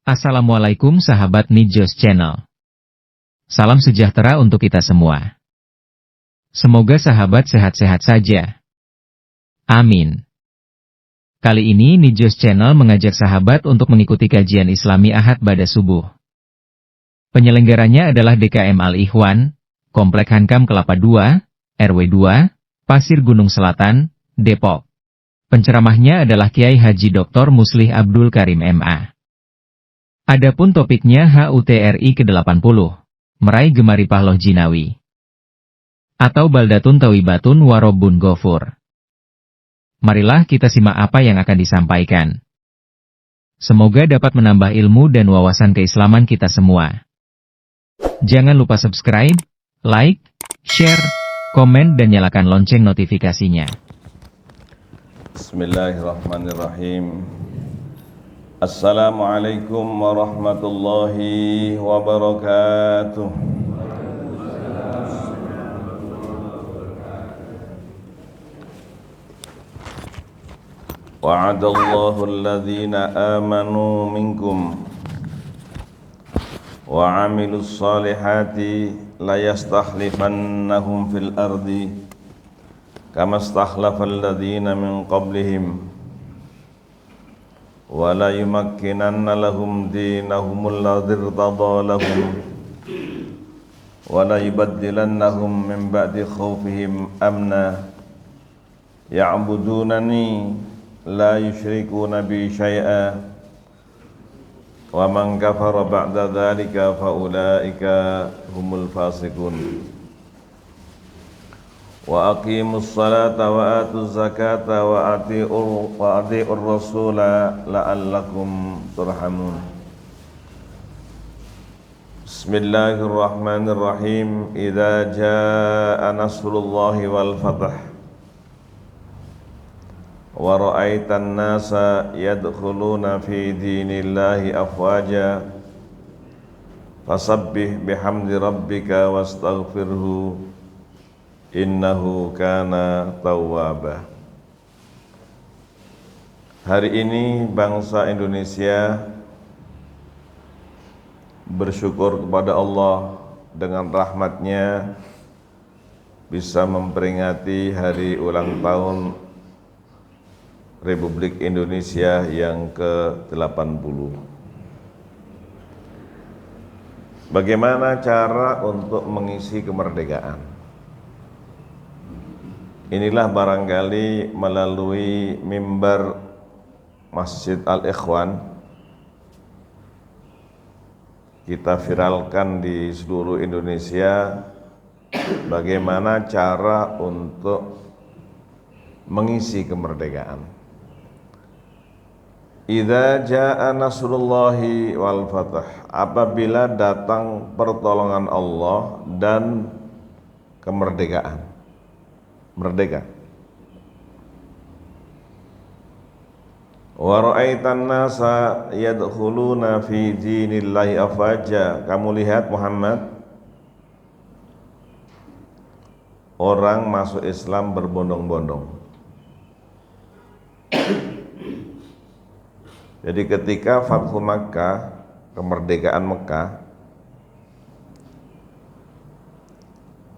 Assalamualaikum sahabat Nijos Channel. Salam sejahtera untuk kita semua. Semoga sahabat sehat-sehat saja. Amin. Kali ini Nijos Channel mengajak sahabat untuk mengikuti kajian Islami Ahad pada subuh. Penyelenggaranya adalah DKM Al-Ikhwan, Komplek Hankam Kelapa II, RW 2, Pasir Gunung Selatan, Depok. Penceramahnya adalah Kiai Haji Dr. Muslih Abdul Karim MA. Adapun topiknya HUTRI ke-80, Meraih Gemari Pahloh Jinawi. Atau Baldatun Tawibatun Warobun Ghafur. Marilah kita simak apa yang akan disampaikan. Semoga dapat menambah ilmu dan wawasan keislaman kita semua. Jangan lupa subscribe, like, share, komen dan nyalakan lonceng notifikasinya. Bismillahirrahmanirrahim. Assalamualaikum warahmatullahi wabarakatuh. Wa'adallahu alladhina amanu minkum wa 'amilus salihati la yastakhlifannahum fil ardi kama istakhlafal ladzina min qablihim wa la yumakkinanna lahum dinahum alladzi irtada lahum wa la yubaddilannahum min ba'di khawfihim amna ya'budunani la yusyrikuna bi syai'a wa man kafara ba'da dzalika fa ulaika humul fasiqun. Wa aqimus salata wa atuz zakata wa ati'ur rasula la'allakum turhamun. Bismillahirrahmanirrahim. Idza jaa nasrullahi wal fath wa ra'aitan nasa yadkhuluna fi dinillahi afwaja fasabbih bihamdi rabbika wastaghfirhu innahu kana tawwaba. Hari ini bangsa Indonesia bersyukur kepada Allah dengan rahmatnya bisa memperingati hari ulang tahun Republik Indonesia yang ke-80. Bagaimana cara untuk mengisi kemerdekaan? Inilah barangkali melalui mimbar Masjid Al-Ikhwan kita viralkan di seluruh Indonesia bagaimana cara untuk mengisi kemerdekaan. Idza jaa nasrullahi wal fath, apabila datang pertolongan Allah dan kemerdekaan. Merdeka. Wa ra'aitan nasa yadkhuluna fi dinillahi afwaja. Kamu lihat Muhammad, orang masuk Islam berbondong-bondong. Jadi ketika Fathu Makkah, kemerdekaan Mekah,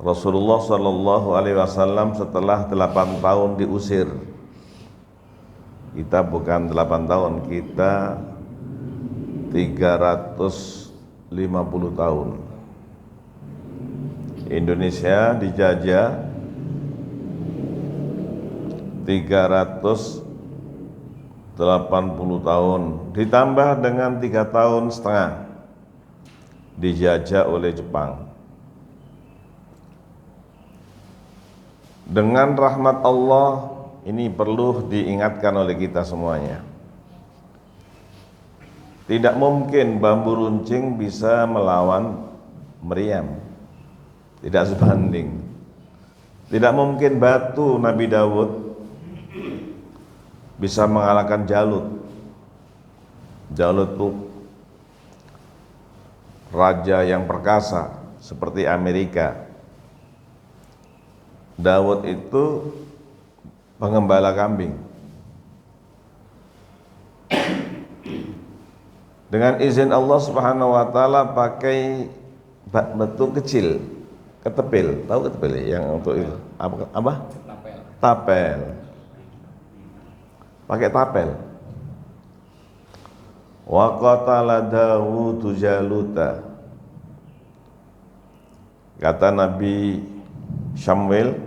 Rasulullah Shallallahu Alaihi Wasallam setelah 8 tahun diusir. Kita bukan 8 tahun, kita 350 tahun. Indonesia dijajah 380 tahun, ditambah dengan 3 tahun setengah dijajah oleh Jepang. Dengan rahmat Allah, ini perlu diingatkan oleh kita semuanya. Tidak mungkin bambu runcing bisa melawan meriam. Tidak sebanding. Tidak mungkin batu Nabi Daud bisa mengalahkan Jalut. Jalut itu raja yang perkasa seperti Amerika. Daud itu pengembala kambing. dengan izin Allah Subhanahu wa taala pakai batu kecil, ketepil. Tahu ketepil yang untuk itu? Apa? Tapel. Pakai tapel. Wa qatala Dawud Jaluta. Kata Nabi Samuel,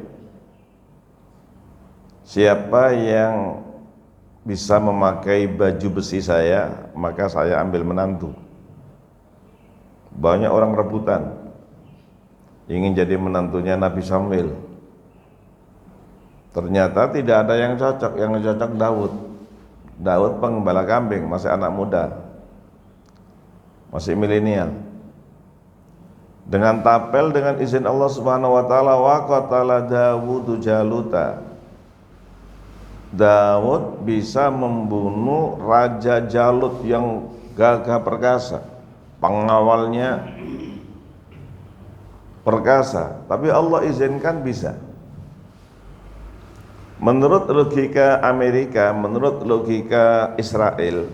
siapa yang bisa memakai baju besi saya, maka saya ambil menantu. Banyak orang rebutan ingin jadi menantunya Nabi Samuel. Ternyata tidak ada yang cocok, yang cocok Daud. Daud pengembala kambing, masih anak muda, masih milenial. Dengan tapel, dengan izin Allah Subhanahu wa taala, wa qatala Dawud Jaluta. Daud bisa membunuh Raja Jalut yang gagah perkasa, pengawalnya perkasa, tapi Allah izinkan bisa. Menurut logika Amerika, menurut logika Israel,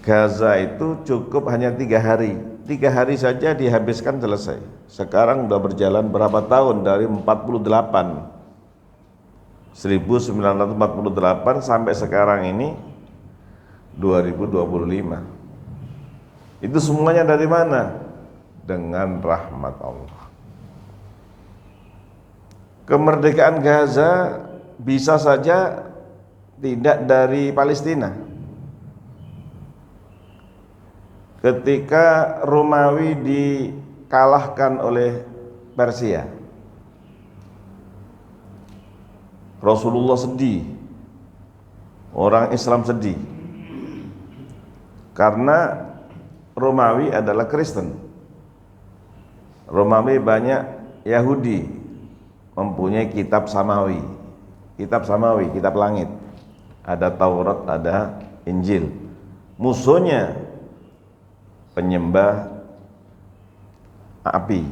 Gaza itu cukup hanya 3 hari. 3 hari saja dihabiskan selesai. Sekarang udah berjalan berapa tahun, dari 1948 sampai sekarang ini 2025. Itu semuanya dari mana? Dengan rahmat Allah. Kemerdekaan Gaza bisa saja tidak dari Palestina. Ketika Romawi dikalahkan oleh Persia, Rasulullah sedih, orang Islam sedih, karena Romawi adalah Kristen. Romawi banyak Yahudi, mempunyai kitab samawi, kitab langit. Ada Taurat, ada Injil. Musuhnya penyembah api,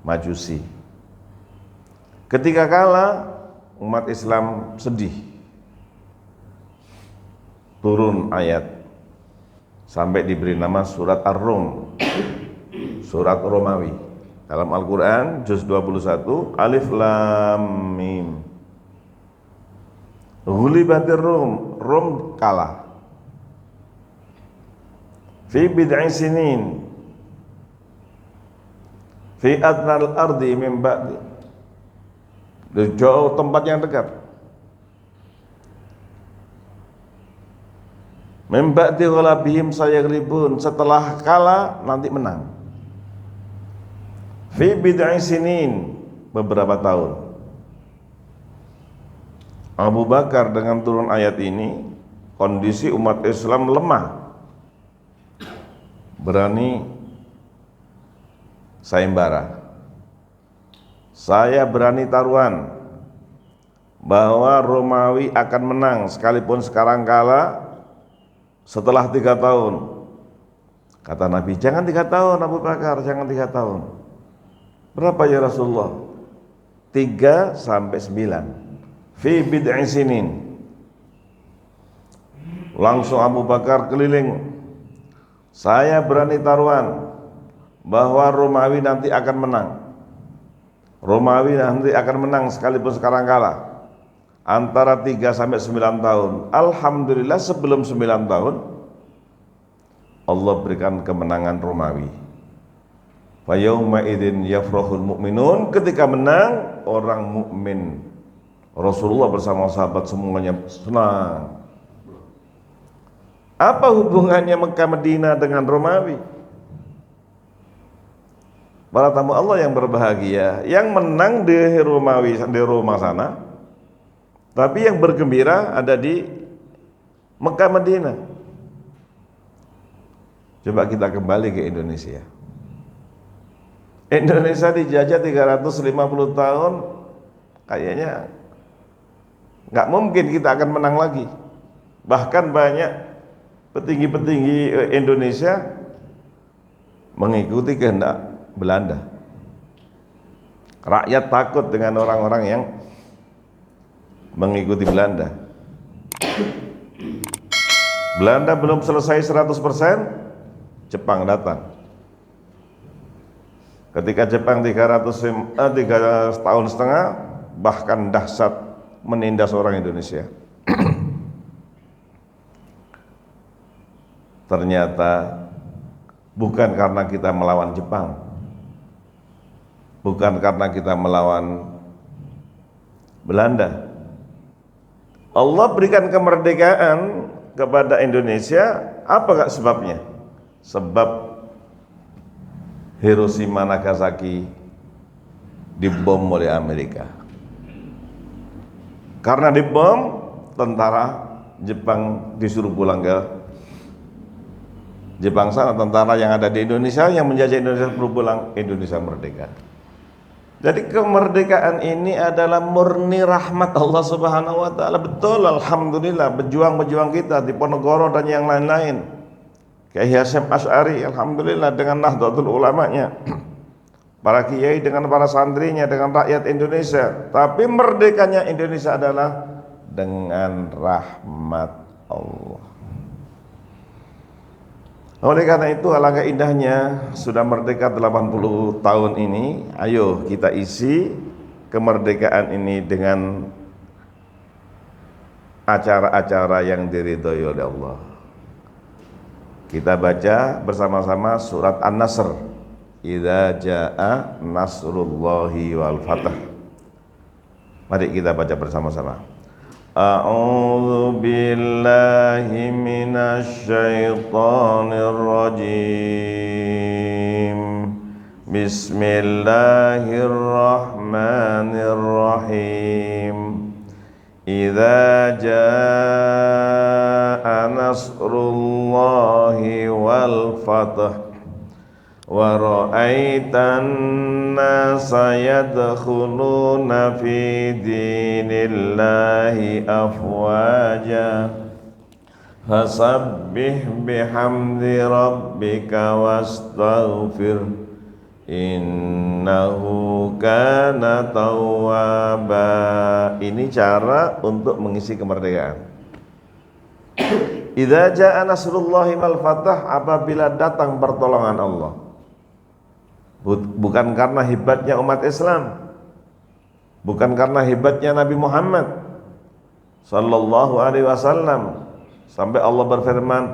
Majusi. Ketika kalah, umat Islam sedih. Turun ayat sampai diberi nama surat Ar-Rum, surat Romawi. Dalam Al-Quran juz 21, Alif Lam Mim. Ghulibatir Rum, Rum kalah. Fi bid'i sinin fi adnal ardi min ba'di, di jauh tempat yang dekat, min ba'di ghalabihim sayaglibun, setelah kalah nanti menang. Fi bid'i sinin, beberapa tahun. Abu Bakar dengan turun ayat ini, kondisi umat Islam lemah, berani sayembara. Saya berani taruhan bahwa Romawi akan menang sekalipun sekarang kalah setelah 3 tahun. Kata Nabi, jangan 3 tahun Abu Bakar, jangan 3 tahun. Berapa ya Rasulullah? 3 sampai 9. Fi bid'i sinin. Langsung Abu Bakar keliling, saya berani taruhan bahwa Romawi nanti akan menang. Romawi nanti akan menang sekalipun sekarang kalah. Antara 3 sampai 9 tahun. Alhamdulillah sebelum 9 tahun Allah berikan kemenangan Romawi. Fa yauma idzin yafrahul mu'minun, ketika menang orang mukmin. Rasulullah bersama sahabat semuanya senang. Apa hubungannya Mekah Madinah dengan Romawi? Para tamu Allah yang berbahagia, yang menang di Romawi, di Roma sana, tapi yang bergembira ada di Mekah Madinah. Coba kita kembali ke Indonesia. Indonesia dijajah 350 tahun, kayaknya nggak mungkin kita akan menang lagi. Bahkan banyak petinggi-petinggi Indonesia mengikuti kehendak Belanda. Rakyat takut dengan orang-orang yang mengikuti Belanda. Belanda belum selesai 100%, Jepang datang. Ketika Jepang 3 tahun setengah, bahkan dahsyat menindas orang Indonesia. Ternyata bukan karena kita melawan Jepang, bukan karena kita melawan Belanda. Allah berikan kemerdekaan kepada Indonesia, apa gak sebabnya? Sebab Hiroshima Nagasaki dibom oleh Amerika. Karena dibom, tentara Jepang disuruh pulang ke Jepang sana. Tentara yang ada di Indonesia, yang menjajah Indonesia perlu pulang, Indonesia merdeka. Jadi kemerdekaan ini adalah murni rahmat Allah Subhanahu wa taala. Betul, alhamdulillah, pejuang-pejuang kita di Ponorogo dan yang lain-lain. Kayak Hasyim Asy'ari, alhamdulillah, dengan Nahdlatul Ulamanya, para kiai dengan para santrinya, dengan rakyat Indonesia. Tapi merdekanya Indonesia adalah dengan rahmat Allah. Oleh karena itu, alangkah indahnya sudah merdeka 80 tahun ini. Ayo kita isi kemerdekaan ini dengan acara-acara yang diridhoi oleh Allah. Kita baca bersama-sama surat An-Nasr. Idza jaa nasrullahi wal fath. Mari kita baca bersama-sama. A'udzu billahi minasy syaithanir rajim. Bismillahirrahmanirrahim. Idza jaa nasrullahi wal fath wa ra'aitan nasa yadkhuluna fi dinillahi afwaja fasabbih bihamdi rabbika wastaghfir innahu kana tawwaba. Ini cara untuk mengisi kemerdekaan. Idza jaa nasrullahi wal fath, apabila datang pertolongan Allah. Bukan karena hebatnya umat Islam, bukan karena hebatnya Nabi Muhammad sallallahu alaihi wasallam, sampai Allah berfirman,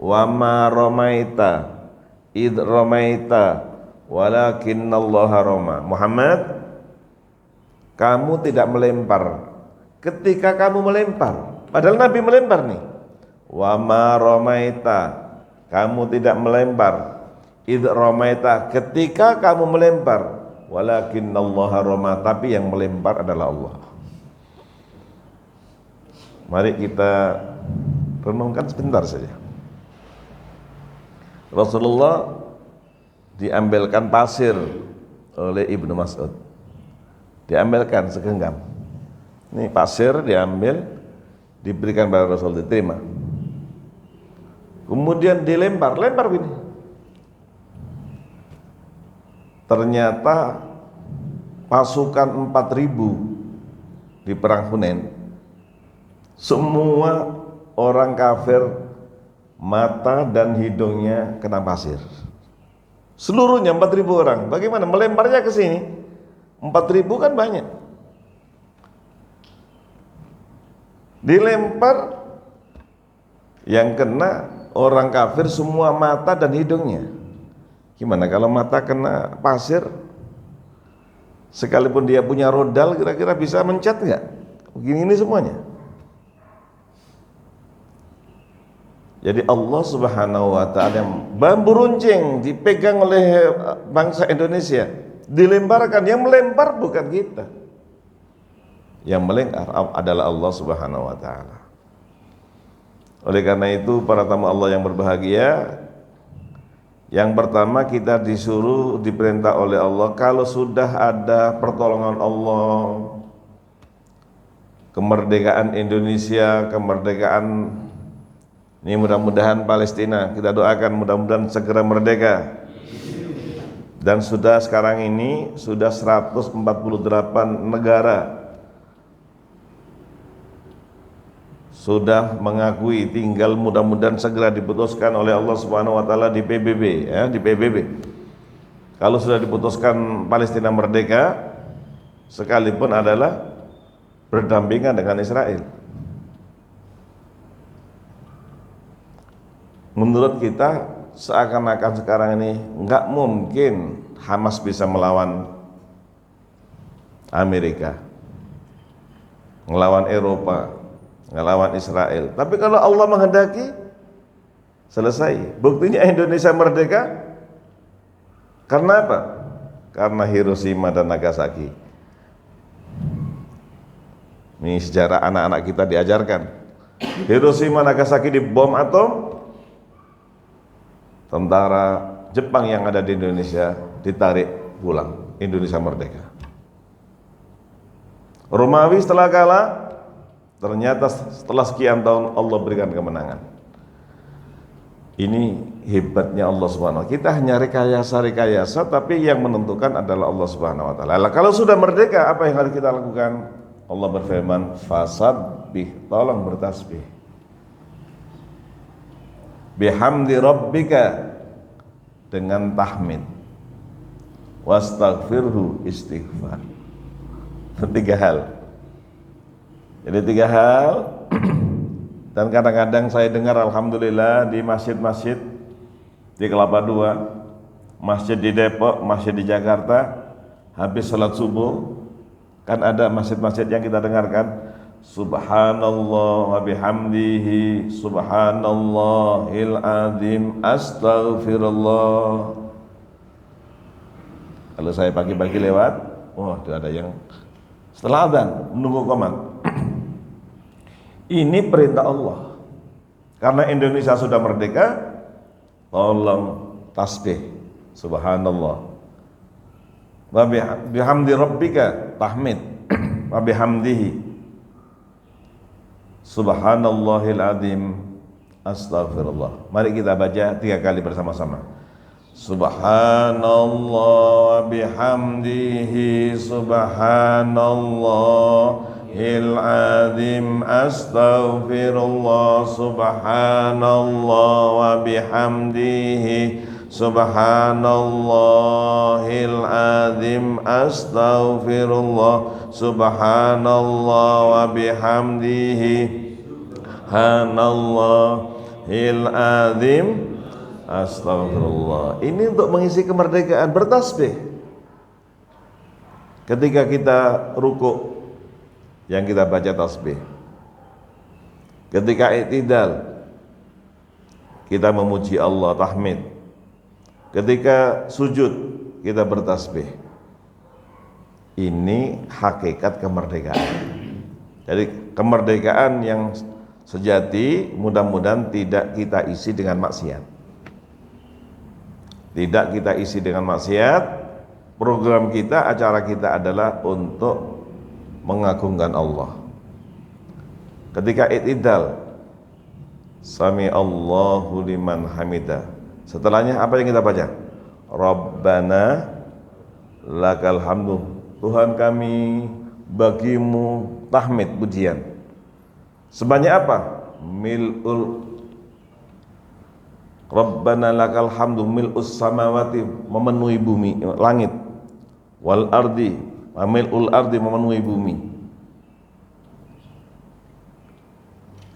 wa ma ramaita id ramaita walakinnallaha rama. Muhammad, kamu tidak melempar ketika kamu melempar, padahal Nabi melempar nih. Wa ma ramaita, kamu tidak melempar, id ramaita, ketika kamu melempar, walakinnallaha rama, tapi yang melempar adalah Allah. Mari kita renungkan sebentar saja. Rasulullah diambilkan pasir oleh Ibnu Mas'ud, diambilkan segenggam. Ini pasir diambil, diberikan pada Rasul, diterima. Kemudian dilempar, lempar begini. Ternyata pasukan 4.000 di perang Hunain, semua orang kafir mata dan hidungnya kena pasir. Seluruhnya 4.000 orang. Bagaimana melemparnya ke sini? 4.000 kan banyak. Dilempar, yang kena orang kafir semua mata dan hidungnya. Gimana kalau mata kena pasir, sekalipun dia punya rodal, kira-kira bisa mencat nggak? Begini ini semuanya. Jadi Allah Subhanahu wa ta'ala, bambu runcing dipegang oleh bangsa Indonesia, dilemparkan. Yang melempar bukan kita, yang melempar adalah Allah Subhanahu wa ta'ala. Oleh karena itu, para tamu Allah yang berbahagia, yang pertama kita disuruh, diperintah oleh Allah, kalau sudah ada pertolongan Allah, kemerdekaan Indonesia, kemerdekaan ini mudah-mudahan Palestina, kita doakan mudah-mudahan segera merdeka. Dan sudah sekarang ini sudah 148 negara sudah mengakui, tinggal mudah-mudahan segera diputuskan oleh Allah Subhanahu wa taala di PBB ya, di PBB. Kalau sudah diputuskan Palestina merdeka, sekalipun adalah berdampingan dengan Israel. Menurut kita seakan-akan sekarang ini nggak mungkin Hamas bisa melawan Amerika, ngelawan Eropa, ngelawan Israel. Tapi kalau Allah menghendaki, selesai. Buktinya Indonesia merdeka karena apa? Karena Hiroshima dan Nagasaki. Ini sejarah anak-anak kita diajarkan. Hiroshima Nagasaki dibom atom, tentara Jepang yang ada di Indonesia ditarik pulang. Indonesia merdeka. Romawi setelah kalah, ternyata setelah sekian tahun Allah berikan kemenangan. Ini hebatnya Allah Subhanahu wa taala. Kita hanya rekayasa, tapi yang menentukan adalah Allah Subhanahu wa taala. Kalau sudah merdeka, apa yang harus kita lakukan? Allah berfirman, fasabbih, tolong bertasbih. Bihamdi rabbika, dengan tahmid. Wastaghfirhu, istighfar. Tiga hal. Jadi tiga hal. Dan kadang-kadang saya dengar alhamdulillah di masjid-masjid di Kelapa II, masjid di Depok, masjid di Jakarta, habis salat subuh kan ada masjid-masjid yang kita dengarkan subhanallah wa bihamdihi subhanallahil azim astaghfirullah. Kalau saya pagi-pagi lewat, wah ada yang setelah adzan menunggu qomat. Ini perintah Allah. Karena Indonesia sudah merdeka, tolong tasbih subhanallah. Wa bihamdi rabbika, tahmid. Wa bihamdihi subhanallahil azim astaghfirullah. Mari kita baca 3 kali bersama-sama. Subhanallah bihamdihi subhanallahil azim astaghfirullah. Subhanallah wa bihamdihi subhanallahil azim astaghfirullah. Subhanallah wa bihamdihi subhanallahil azim astagfirullah. Ini untuk mengisi kemerdekaan, bertasbih. Ketika kita rukuk, yang kita baca tasbih. Ketika i'tidal, kita memuji Allah, tahmid. Ketika sujud, kita bertasbih. Ini hakikat kemerdekaan. Jadi kemerdekaan yang sejati mudah-mudahan tidak kita isi dengan maksiat. Tidak kita isi dengan maksiat. Program kita, acara kita adalah untuk mengagungkan Allah. Ketika i'tidal, sami Allahu liman hamidah. Setelahnya apa yang kita baca? Rabbana lakal hamdu. Tuhan kami, bagimu tahmid, pujian. Sebanyak apa? Mil'ul Rabbana lakal hamdu mil'us samawati, memenuhi bumi, langit, wal ardi, mil'ul ardi, memenuhi bumi.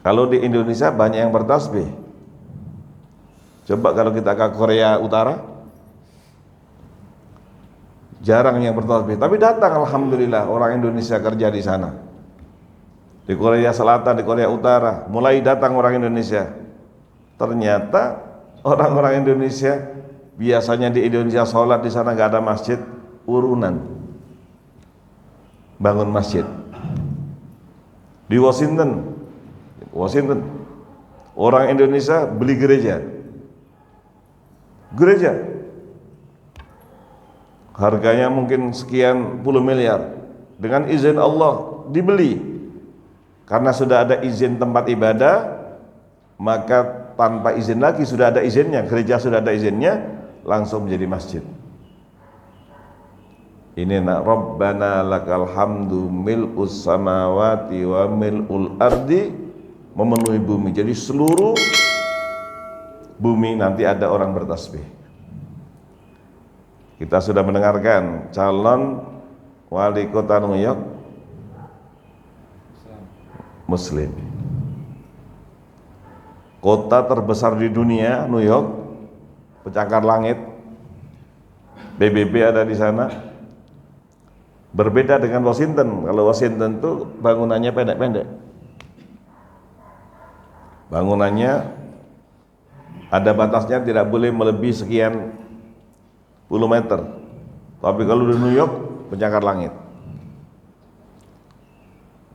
Kalau di Indonesia banyak yang bertasbih. Coba kalau kita ke Korea Utara, jarang yang bertasbih. Tapi datang alhamdulillah orang Indonesia kerja di sana. Di Korea Selatan, di Korea Utara, mulai datang orang Indonesia. Ternyata orang-orang Indonesia, biasanya di Indonesia sholat di sana nggak ada masjid, urunan bangun masjid. Di Washington, orang Indonesia beli gereja, harganya mungkin sekian puluh miliar, dengan izin Allah dibeli, karena sudah ada izin tempat ibadah, maka tanpa izin lagi sudah ada izinnya, gereja sudah ada izinnya, langsung menjadi masjid. Ini Rabbana lakal hamdu mil'us samawati wa mil'ul ardi memenuhi bumi. Jadi seluruh bumi nanti ada orang bertasbih. Kita sudah mendengarkan calon wali kota New York Muslim. Kota terbesar di dunia, New York, pencakar langit, PBB ada di sana. Berbeda dengan Washington. Kalau Washington itu bangunannya pendek-pendek. Bangunannya ada batasnya, tidak boleh melebihi sekian puluh meter. Tapi kalau di New York, pencakar langit.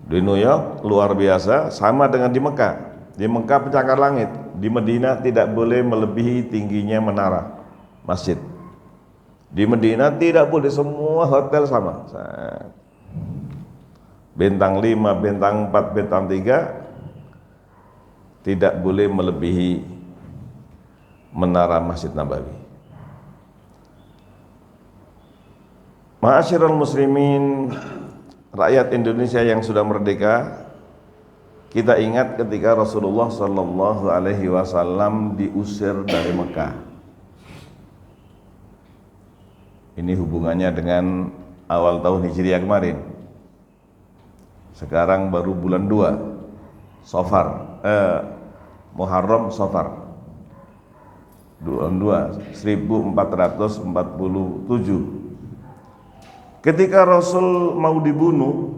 Di New York luar biasa, sama dengan di Mekah. Di Mekah pencakar langit, di Madinah tidak boleh melebihi tingginya menara masjid. Di Madinah tidak boleh, semua hotel sama. Bintang 5, bintang 4, bintang 3 tidak boleh melebihi menara Masjid Nabawi. Ma'asyiral muslimin, rakyat Indonesia yang sudah merdeka, kita ingat ketika Rasulullah Shallallahu Alaihi Wasallam diusir dari Mekah. Ini hubungannya dengan awal tahun Hijriah kemarin. Sekarang baru bulan 2 Muharram Safar, bulan 2 1447. Ketika Rasul mau dibunuh,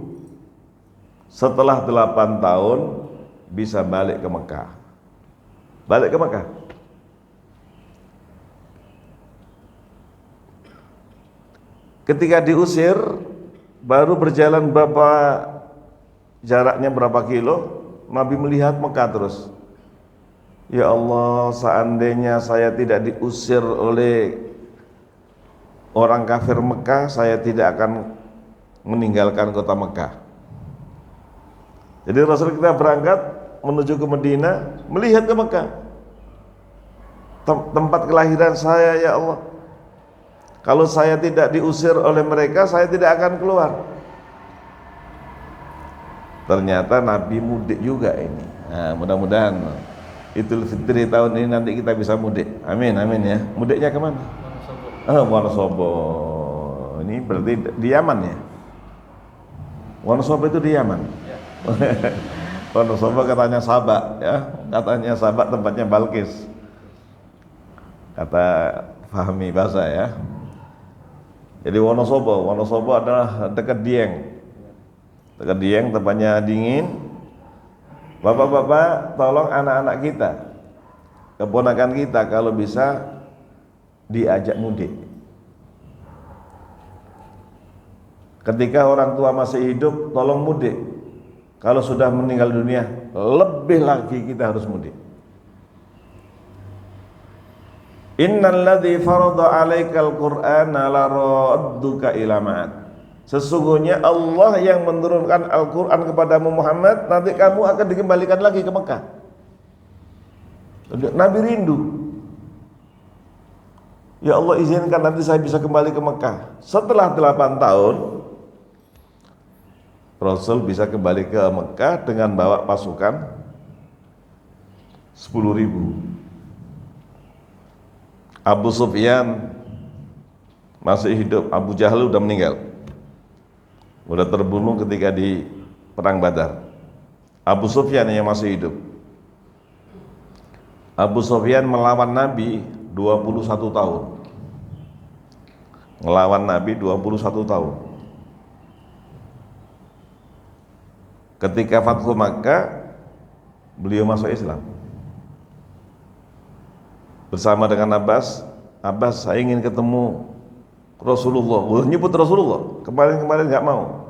setelah 8 tahun bisa balik ke Mekah. Balik ke Mekah. Ketika diusir, baru berjalan jaraknya berapa kilo, Nabi melihat Mekah terus. Ya Allah, seandainya saya tidak diusir oleh orang kafir Mekah, saya tidak akan meninggalkan kota Mekah. Jadi Rasul kita berangkat menuju ke Madinah, melihat ke Mekah, tempat kelahiran saya. Ya Allah, kalau saya tidak diusir oleh mereka, saya tidak akan keluar. Ternyata Nabi mudik juga ini. Nah, mudah-mudahan Idul Fitri tahun ini nanti kita bisa mudik. Amin, amin ya. Mudiknya kemana? Wonosobo. Ini berarti di Yaman ya? Wonosobo itu di Yaman. Wonosobo katanya Sabak ya, katanya Sabak tempatnya Balkis. Kata Fahmi bahasa ya. Jadi Wonosobo adalah dekat Dieng. Dekat Dieng, tempatnya dingin. Bapak-bapak, tolong anak-anak kita, keponakan kita kalau bisa diajak mudik. Ketika orang tua masih hidup, tolong mudik. Kalau sudah meninggal dunia, lebih lagi kita harus mudik. Innalladzi farada 'alaikal qur'ana laradduka ila ma'ad. Sesungguhnya Allah yang menurunkan Al-Quran kepadamu Muhammad, nanti kamu akan dikembalikan lagi ke Mekah. Nabi rindu. Ya Allah, izinkan nanti saya bisa kembali ke Mekah. Setelah 8 tahun, Rasul bisa kembali ke Mekah dengan bawa pasukan 10.000. Abu Sufyan masih hidup, Abu Jahal udah meninggal, udah terbunuh ketika di perang Badar. Abu Sufyan yang masih hidup. Abu Sufyan melawan Nabi 21 tahun. Melawan Nabi 21 tahun. Ketika Fathu Makkah, beliau masuk Islam bersama dengan Abbas. Abbas, saya ingin ketemu Rasulullah. Nyebut Rasulullah, kemarin nggak mau,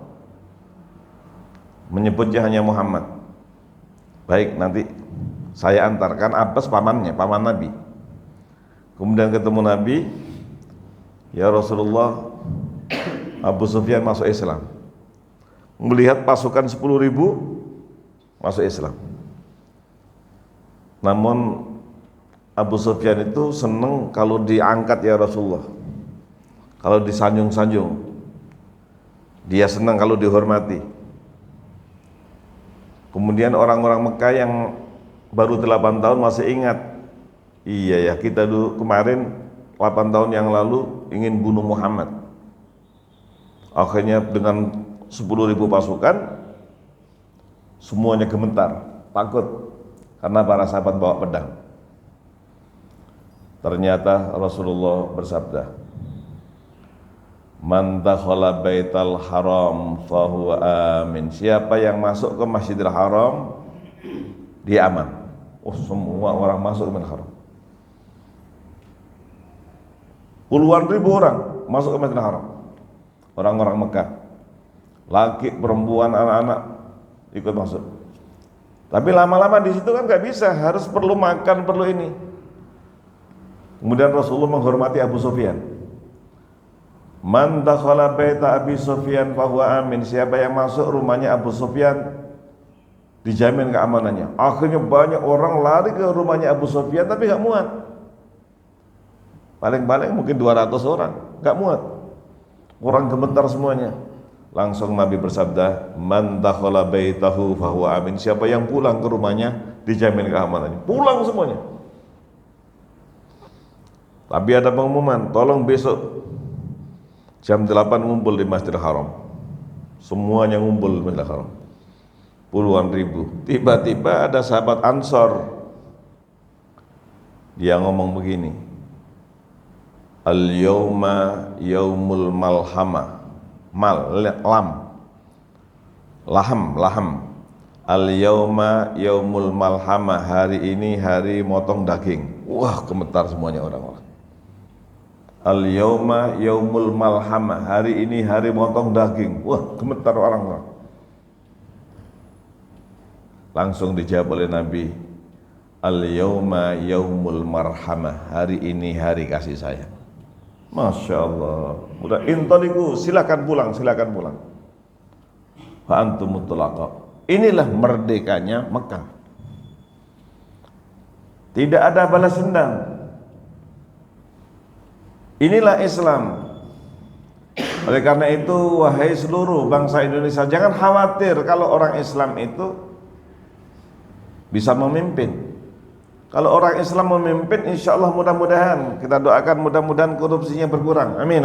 menyebutnya hanya Muhammad. Baik, nanti saya antarkan. Abbas paman Nabi. Kemudian ketemu Nabi, ya Rasulullah, Abu Sufyan masuk Islam. Melihat pasukan 10.000 masuk Islam. Namun Abu Sufyan itu senang kalau diangkat ya Rasulullah, kalau disanjung-sanjung. Dia senang kalau dihormati. Kemudian orang-orang Mekah yang baru 8 tahun masih ingat, iya ya kita dulu kemarin 8 tahun yang lalu ingin bunuh Muhammad. Akhirnya dengan 10.000 pasukan semuanya gemetar, takut karena para sahabat bawa pedang. Ternyata Rasulullah bersabda, "Man dakhala baital haram fahuwa amin." Siapa yang masuk ke Masjidil Haram, dia aman. Oh, semua orang masuk ke Masjidil Haram. Puluhan ribu orang masuk ke Masjidil Haram. Orang-orang Mekah, laki, perempuan, anak-anak ikut masuk. Tapi lama-lama di situ kan nggak bisa, harus perlu makan, perlu ini. Kemudian Rasulullah menghormati Abu Sufyan. Man dakhala baita Abi Sufyan fahuwa amin. Siapa yang masuk rumahnya Abu Sufyan dijamin keamanannya. Akhirnya banyak orang lari ke rumahnya Abu Sufyan tapi nggak muat. Paling-paling mungkin 200 orang, nggak muat. Orang gemetar semuanya. Langsung Nabi bersabda, "Man dakhala baitahu fahuwa amin." Siapa yang pulang ke rumahnya dijamin keamanannya. Pulang semuanya. Tapi ada pengumuman, tolong besok jam 8 ngumpul di Masjidil Haram. Semuanya ngumpul di Masjidil Haram. Puluhan ribu. Tiba-tiba ada sahabat Ansor. Dia ngomong begini, "Al-yawma yaumul malhama." Laham. Al-yawma yaumul malhama. Hari ini hari motong daging. Wah, gemetar semuanya orang-orang. Al-yawma yaumul malhama. Hari ini hari motong daging. Wah, gemetar orang-orang. Langsung dijawab oleh Nabi, "Al-yawma yaumul marhamah." Hari ini hari kasih sayang. Masya Allah. Udah intoliku, silakan pulang. Fa antum mutlaqa. Inilah merdekanya Mekah. Tidak ada balas dendam. Inilah Islam. Oleh karena itu, wahai seluruh bangsa Indonesia, jangan khawatir kalau orang Islam itu bisa memimpin. Kalau orang Islam memimpin, insya Allah mudah-mudahan, kita doakan mudah-mudahan korupsinya berkurang. Amin.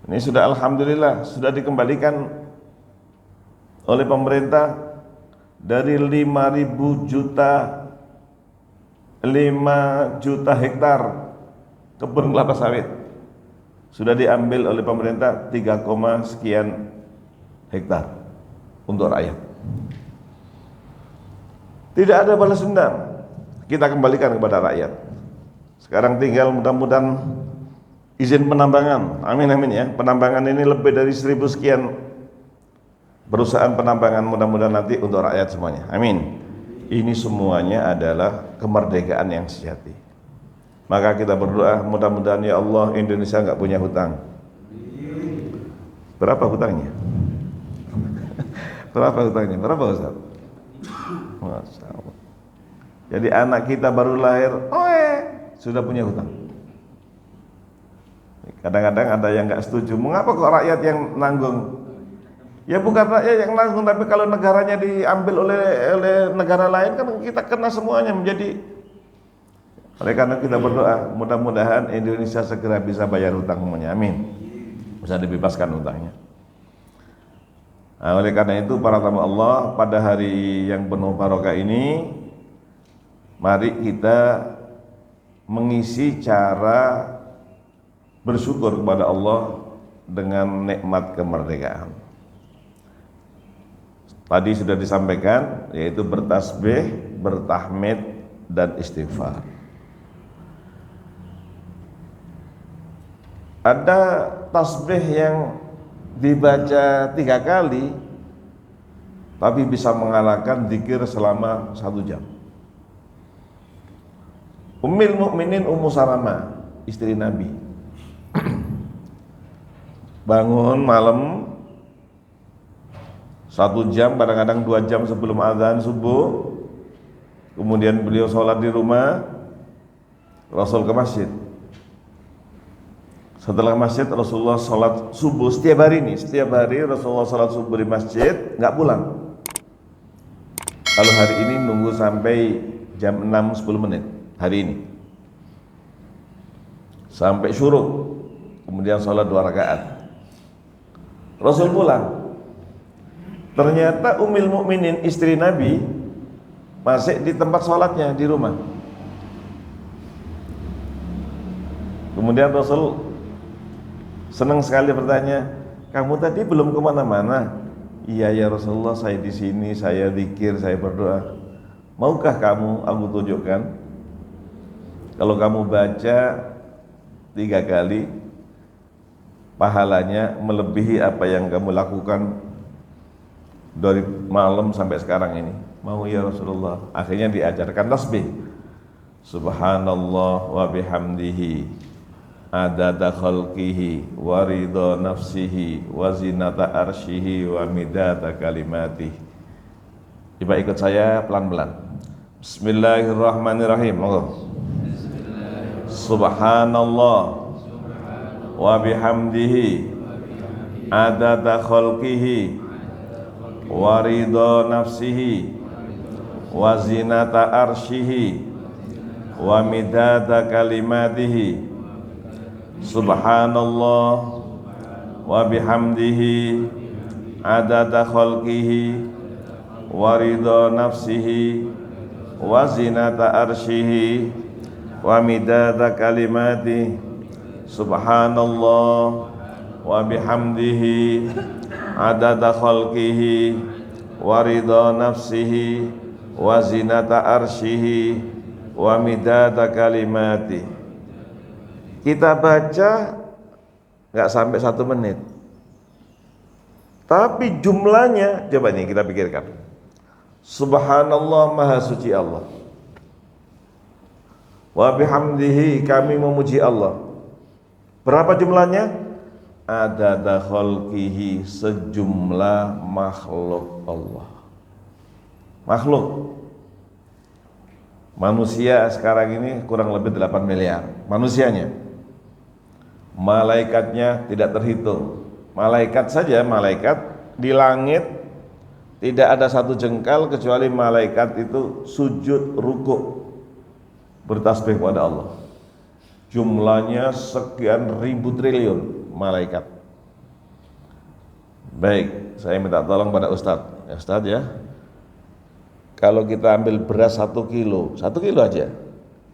Ini sudah alhamdulillah, sudah dikembalikan oleh pemerintah dari 5 juta hektar kebun kelapa sawit. Sudah diambil oleh pemerintah 3, sekian hektar untuk rakyat. Tidak ada balas dendam, kita kembalikan kepada rakyat. Sekarang tinggal mudah-mudahan izin penambangan, amin ya. Penambangan ini lebih dari 1.000 sekian perusahaan penambangan, mudah-mudahan nanti untuk rakyat semuanya, amin. Ini semuanya adalah kemerdekaan yang sejati. Maka kita berdoa, mudah-mudahan ya Allah Indonesia nggak punya hutang. Berapa hutangnya? Berapa Ustaz? Masya Allah. Jadi anak kita baru lahir, sudah punya hutang. Kadang-kadang ada yang nggak setuju, mengapa kok rakyat yang nanggung? Ya bukan rakyat yang nanggung, tapi kalau negaranya diambil oleh negara lain kan kita kena semuanya menjadi. Oleh karena kita berdoa, mudah-mudahan Indonesia segera bisa bayar hutang semuanya, amin. Bisa dibebaskan hutangnya. Nah, oleh karena itu para tamu Allah, pada hari yang penuh barokah ini, mari kita mengisi cara bersyukur kepada Allah dengan nikmat kemerdekaan. Tadi sudah disampaikan, yaitu bertasbih, bertahmid, dan istighfar. Ada tasbih yang dibaca 3 kali tapi bisa mengalahkan zikir selama 1 jam. Ummul Mukminin Ummu Salamah, istri Nabi, bangun malam 1 jam, kadang-kadang 2 jam sebelum azan subuh. Kemudian beliau sholat di rumah, Rasul ke masjid. Setelah masjid Rasulullah sholat subuh setiap hari Rasulullah sholat subuh di masjid, nggak pulang. Kalau hari ini nunggu sampai jam 6-10 menit hari ini sampai syuruk, kemudian sholat 2 rakaat. Rasul pulang. Ternyata Ummul Mukminin istri Nabi masih di tempat sholatnya di rumah. Kemudian Rasul senang sekali bertanya, kamu tadi belum kemana-mana? Iya ya Rasulullah, saya di sini, saya zikir, saya berdoa. Maukah kamu aku tunjukkan? Kalau kamu baca 3 kali, pahalanya melebihi apa yang kamu lakukan dari malam sampai sekarang ini. Mau ya Rasulullah. Akhirnya diajarkan tasbih. Subhanallah wa bihamdihi adada khalqihi wa ridha nafsihi wa zinata arsyihi wa midada kalimatih. Coba ikut saya pelan-pelan. Bismillahirrahmanirrahim. Subhanallah wa bihamdihi adada khalqihi wa ridha nafsihi wa zinata arsyihi wa midada kalimatihi. Subhanallah wa bihamdihi adada khalqihi wa ridha nafsihi wa zinata arsyihi wa midada kalimatihi. Subhanallah wa bihamdihi adada khalqihi wa ridha nafsihi wa zinata arsyihi wa midada kalimati. Kita baca nggak sampai 1 menit, tapi jumlahnya coba nih kita pikirkan. Subhanallah, maha suci Allah. Wa bihamdihi, kami memuji Allah. Berapa jumlahnya? Adada khalqihi, sejumlah makhluk Allah. Makhluk manusia sekarang ini kurang lebih 8 miliar manusianya. Malaikatnya tidak terhitung. Malaikat saja, malaikat di langit tidak ada 1 jengkal kecuali malaikat itu sujud rukuk bertasbih kepada Allah. Jumlahnya sekian ribu triliun malaikat. Baik, saya minta tolong pada Ustadz. Ya Ustadz ya, kalau kita ambil beras 1 kilo, 1 kilo aja,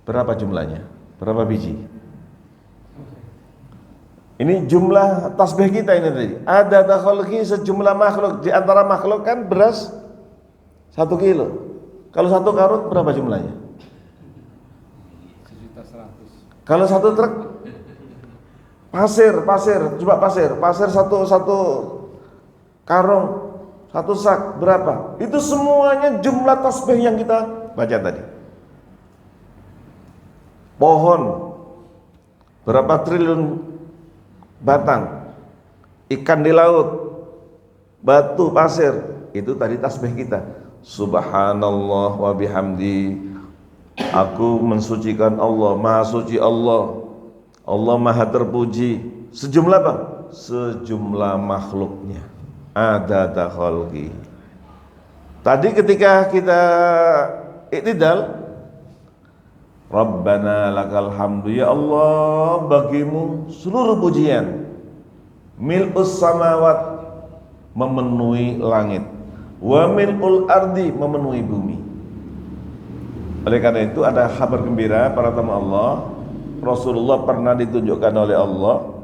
berapa jumlahnya? Berapa biji? Ini jumlah tasbih kita ini tadi. Ada khalqi, sejumlah makhluk. Di antara makhluk kan beras 1 kilo. Kalau 1 karung berapa jumlahnya? 1.100.000. Kalau 1 truk pasir, coba pasir satu karung, 1 sak berapa? Itu semuanya jumlah tasbih yang kita baca tadi. Pohon berapa triliun batang, ikan di laut, batu, pasir, itu tadi tasbih kita. Subhanallah wa bihamdi, aku mensucikan Allah, maha suci Allah, Allah maha terpuji. Sejumlah apa? Sejumlah makhluknya. Adada khalqi. Tadi ketika kita iktidal, Rabbana lakal hamdu, ya Allah bagimu seluruh pujian. Mil'us samawat, memenuhi langit, wa mil'ul ardi, memenuhi bumi. Oleh karena itu ada kabar gembira para tamu Allah. Rasulullah pernah ditunjukkan oleh Allah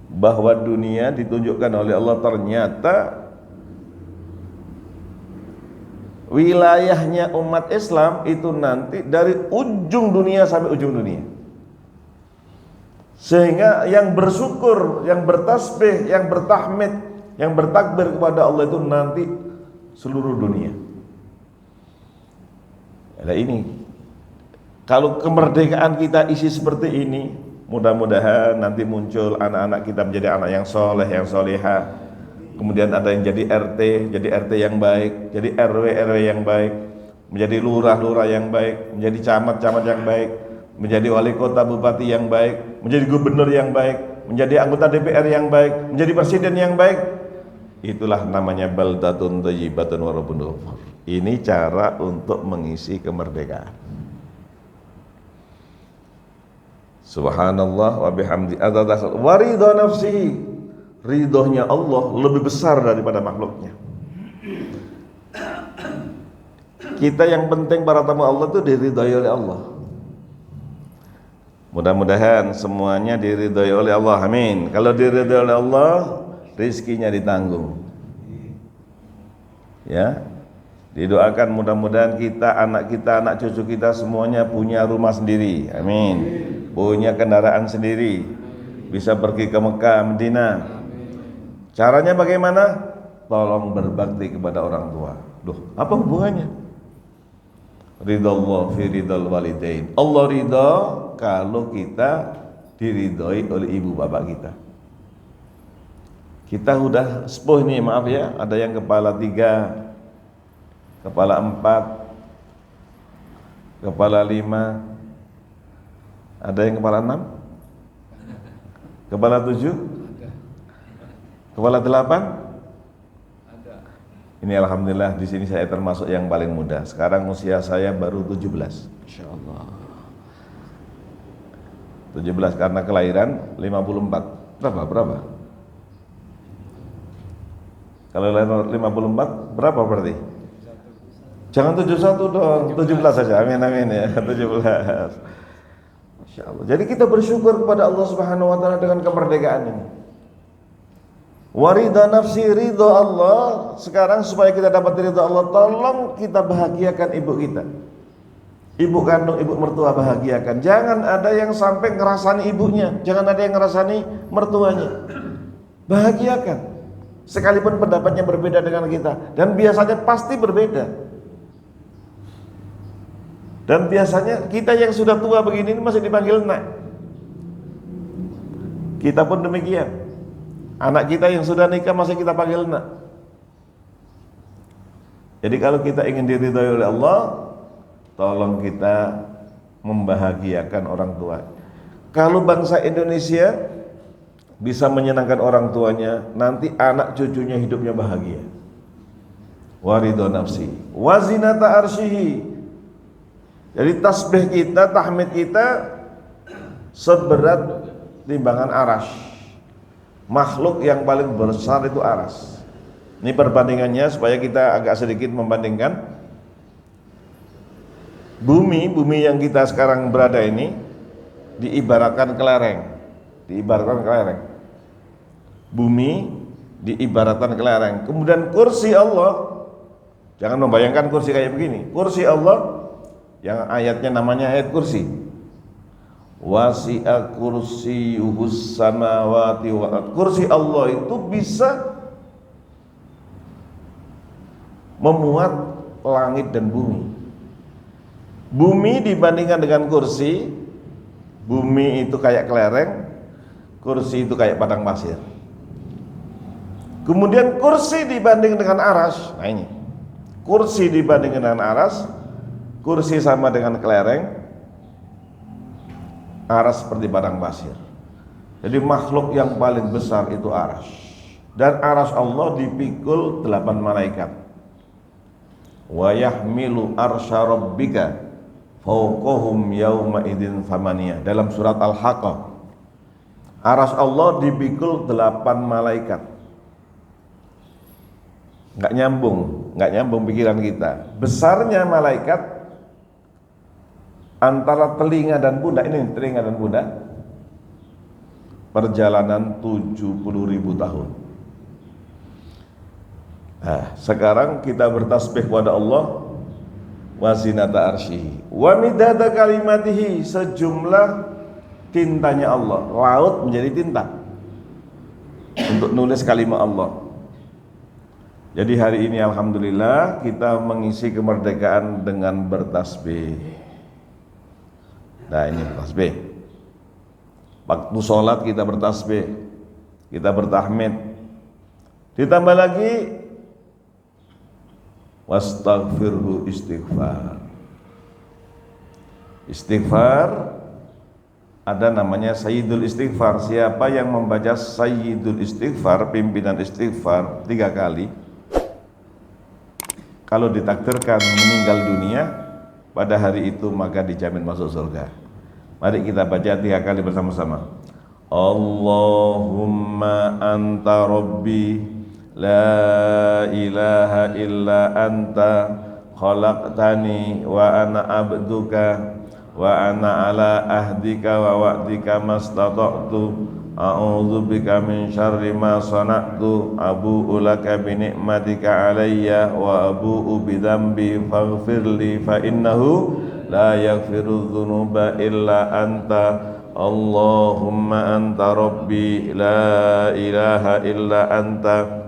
bahwa dunia ditunjukkan oleh Allah, ternyata wilayahnya umat Islam itu nanti dari ujung dunia sampai ujung dunia. Sehingga yang bersyukur, yang bertasbih, yang bertahmid, yang bertakbir kepada Allah itu nanti seluruh dunia. Nah ini, kalau kemerdekaan kita isi seperti ini, mudah-mudahan nanti muncul anak-anak kita menjadi anak yang soleh, yang solehah. Kemudian ada yang jadi RT yang baik, jadi RW yang baik, menjadi lurah yang baik, menjadi camat yang baik, menjadi wali kota, bupati yang baik, menjadi gubernur yang baik, menjadi anggota DPR yang baik, menjadi presiden yang baik. Itulah namanya baldatun thayyibatun wa rabbun ghafur. Ini cara untuk mengisi kemerdekaan. Subhanallah wa bihamdi adada wa ridha nafsihi. Ridhonya Allah lebih besar daripada makhluknya. Kita yang penting para tamu Allah itu diridhai oleh Allah. Mudah-mudahan semuanya diridhai oleh Allah. Amin. Kalau diridhai oleh Allah, rizkinya ditanggung. Ya. Didoakan mudah-mudahan kita, anak cucu kita semuanya punya rumah sendiri. Amin. Punya kendaraan sendiri. Bisa pergi ke Mekah, Madinah. Caranya bagaimana? Tolong berbakti kepada orang tua. Duh, apa hubungannya? Ridallah fi ridal walidain. Allah ridha kalau kita diridhoi oleh ibu bapak kita. Kita udah sepuh nih, maaf ya, ada yang kepala 3, kepala 4, kepala 5, ada yang kepala 6, kepala 7, kepala 8. Ini alhamdulillah di sini saya termasuk yang paling muda. Sekarang usia saya baru 17. Insyaallah. 17 karena kelahiran 54. Berapa? Kalau lahir 54 berapa berarti? Jangan 71 dong, 17 saja. Amin ya, 17. Insyaallah. Jadi kita bersyukur kepada Allah Subhanahu wa taala dengan kemerdekaan ini. Warida nafsi, ridho Allah. Sekarang supaya kita dapat ridho Allah, tolong kita bahagiakan ibu kita, ibu kandung, ibu mertua, bahagiakan. Jangan ada yang sampai ngerasani ibunya, jangan ada yang ngerasani mertuanya. Bahagiakan, sekalipun pendapatnya berbeda dengan kita, dan biasanya pasti berbeda. Dan biasanya kita yang sudah tua begini masih dipanggil nak. Kita pun demikian. Anak kita yang sudah nikah masih kita panggil nak. Jadi kalau kita ingin diridhai oleh Allah, tolong kita membahagiakan orang tua. Kalau bangsa Indonesia bisa menyenangkan orang tuanya, nanti anak cucunya hidupnya bahagia. Waridho nafsi, wazinata arsyihi. Jadi tasbih kita, tahmid kita seberat timbangan arash. Makhluk yang paling besar itu aras. Ini perbandingannya supaya kita agak sedikit membandingkan. Bumi yang kita sekarang berada ini diibaratkan kelereng. Bumi diibaratkan kelereng. Kemudian kursi Allah, jangan membayangkan kursi kayak begini. Kursi Allah yang ayatnya namanya ayat kursi. Wasi'a kursiyuhus samawati wal ardh. Kursi Allah itu bisa memuat langit dan bumi. Bumi dibandingkan dengan kursi, bumi itu kayak kelereng, kursi itu kayak padang pasir. Kemudian kursi dibanding dengan aras. Nah ini, kursi dibanding dengan aras, kursi sama dengan kelereng, aras seperti padang pasir. Jadi makhluk yang paling besar itu aras. Dan aras Allah dipikul 8 malaikat. Wa yahmilu arsya rabbika fawqahum yawma idzin thamaniyah. Dalam surat Al-Haqqah, aras Allah dipikul 8 malaikat. Enggak nyambung pikiran kita. Besarnya malaikat antara telinga dan pundak, ini telinga dan pundak, perjalanan 70.000 tahun. Nah, sekarang kita bertasbih kepada Allah, wazinata arsyihi wa midada kalimatihi, sejumlah tintanya Allah. Laut menjadi tinta untuk nulis kalimat Allah. Jadi hari ini alhamdulillah kita mengisi kemerdekaan dengan bertasbih. Nah ini tasbih. Waktu sholat kita bertasbih, kita bertahmid. Ditambah lagi wastaghfirhu, istighfar. Istighfar ada namanya Sayyidul Istighfar. Siapa yang membaca Sayyidul Istighfar, pimpinan istighfar 3 kali, kalau ditakdirkan meninggal dunia pada hari itu maka dijamin masuk surga. Mari kita baca 3 kali bersama-sama. Allahumma anta rabbi la ilaha illa anta khalaqtani wa ana abduka wa ana ala ahdika wa wa'dika mastata'tu a'udzu bika min syarri ma sana'tu abu'u laka bi ni'matika alayya wa abu'u bi dzambi faghfirli fa innahu la yaghfiru dzunuba illa anta Allahumma anta rabbi la ilaha illa anta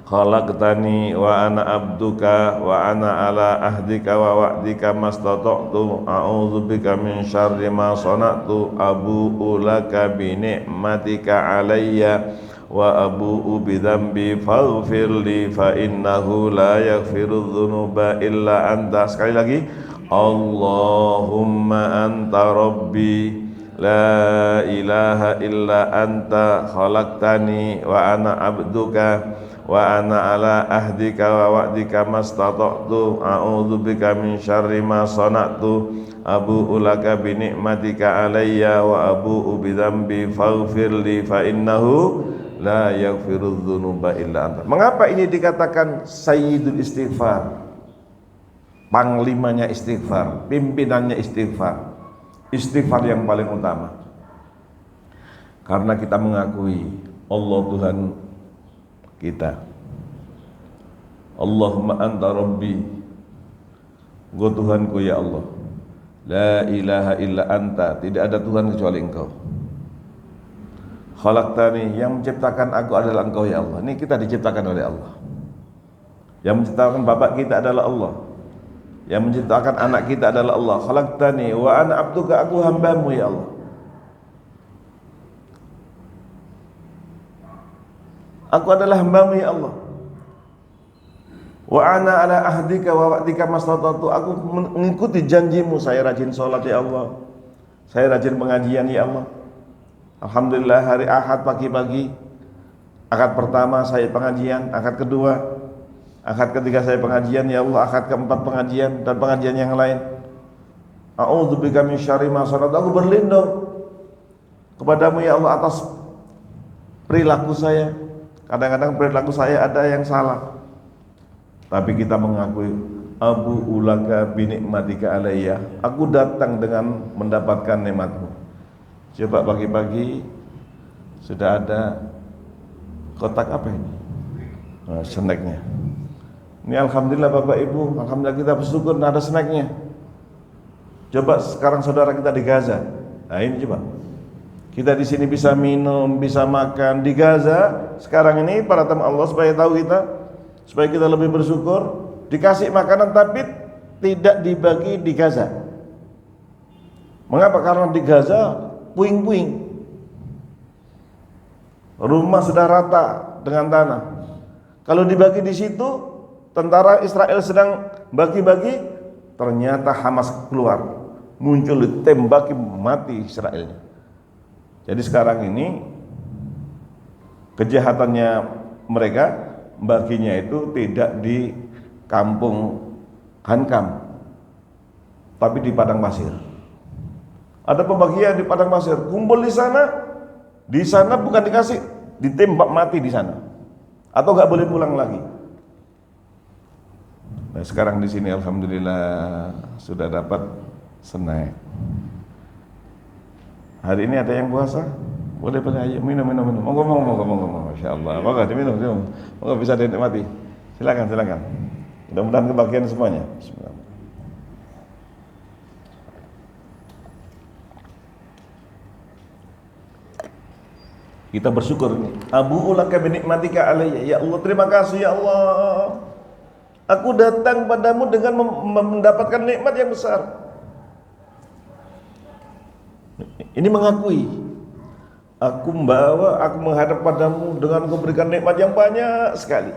khalaqtani wa ana abduka wa ana ala ahdika wa wa'dika mastata'tu a'udzu bika min syarri ma sana'tu abu'u laka bi ni'matika alayya wa abu'u bi dzambi faghfirli fa innahu la yaghfiru dzunuba illa anta. Sekali lagi, Allahumma anta rabbi la ilaha illa anta khalaqtani wa ana abduka wa ana ala ahdika wa wa'dika mastata'tu a'udzu bika min syarri ma sana'tu abu'u laka bi ni'matika alayya wa abu'u bi dzambi faghfirli fa innahu la yaghfiru dzunuba illa anta. Mengapa ini dikatakan Sayyidul Istighfar? Panglimanya istighfar, pimpinannya istighfar. Istighfar yang paling utama, karena kita mengakui Allah Tuhan kita. Allahumma anta rabbi, Engkau Tuhanku ya Allah. La ilaha illa anta, tidak ada Tuhan kecuali Engkau. Khalaqtani, yang menciptakan aku adalah Engkau ya Allah. Ini kita diciptakan oleh Allah. Yang menciptakan bapak kita adalah Allah. Yang menciptakan anak kita adalah Allah. Khalaqtani wa ana abduka, aku hambamu ya Allah. Aku adalah hambamu ya Allah. Wa ana ala ahdika wa wa'dika mastata'tu, aku mengikuti janjimu. Saya rajin sholat ya Allah. Saya rajin pengajian ya Allah. Alhamdulillah hari Ahad pagi-pagi, akad pertama saya pengajian, akad kedua, akad ketiga saya pengajian ya Allah, akad keempat pengajian dan pengajian yang lain. A'udzubika min syarri ma sana'tu, aku berlindung kepadamu ya Allah atas perilaku saya. Kadang-kadang perilaku saya ada yang salah, tapi kita mengakui abu ulaka bi ni'matika alayya, aku datang dengan mendapatkan nikmatmu. Coba pagi-pagi sudah ada kotak apa ini? Nah, snacknya. Ini alhamdulillah Bapak Ibu, alhamdulillah kita bersyukur ada snacknya. Coba sekarang saudara kita di Gaza. Nah ini coba. Kita di sini bisa minum, bisa makan di Gaza. Sekarang ini para tamu Allah supaya tahu kita, supaya kita lebih bersyukur, dikasih makanan tapi tidak dibagi di Gaza. Mengapa? Karena di Gaza puing-puing. Rumah sudah rata dengan tanah. Kalau dibagi di situ, tentara Israel sedang bagi-bagi, ternyata Hamas keluar, muncul ditembaki mati Israelnya. Jadi sekarang ini kejahatannya mereka baginya itu tidak di kampung Hankam, tapi di padang pasir. Ada pembagian di padang pasir, kumpul di sana bukan dikasih, ditembak mati di sana, atau nggak boleh pulang lagi. Nah, sekarang di sini alhamdulillah sudah dapat snack. Hari ini ada yang puasa, boleh ayo minum. Monggo, masya Allah, monggo diminum, monggo bisa dinikmati. Silakan. Mudah-mudahan kebagian semuanya. Bismillah. Kita bersyukur ini. Abu ulaka bi nikmatika alayya, ya Allah, terima kasih ya Allah. Aku datang padamu dengan mendapatkan nikmat yang besar. Ini mengakui. Aku menghadap padamu dengan memberikan nikmat yang banyak sekali.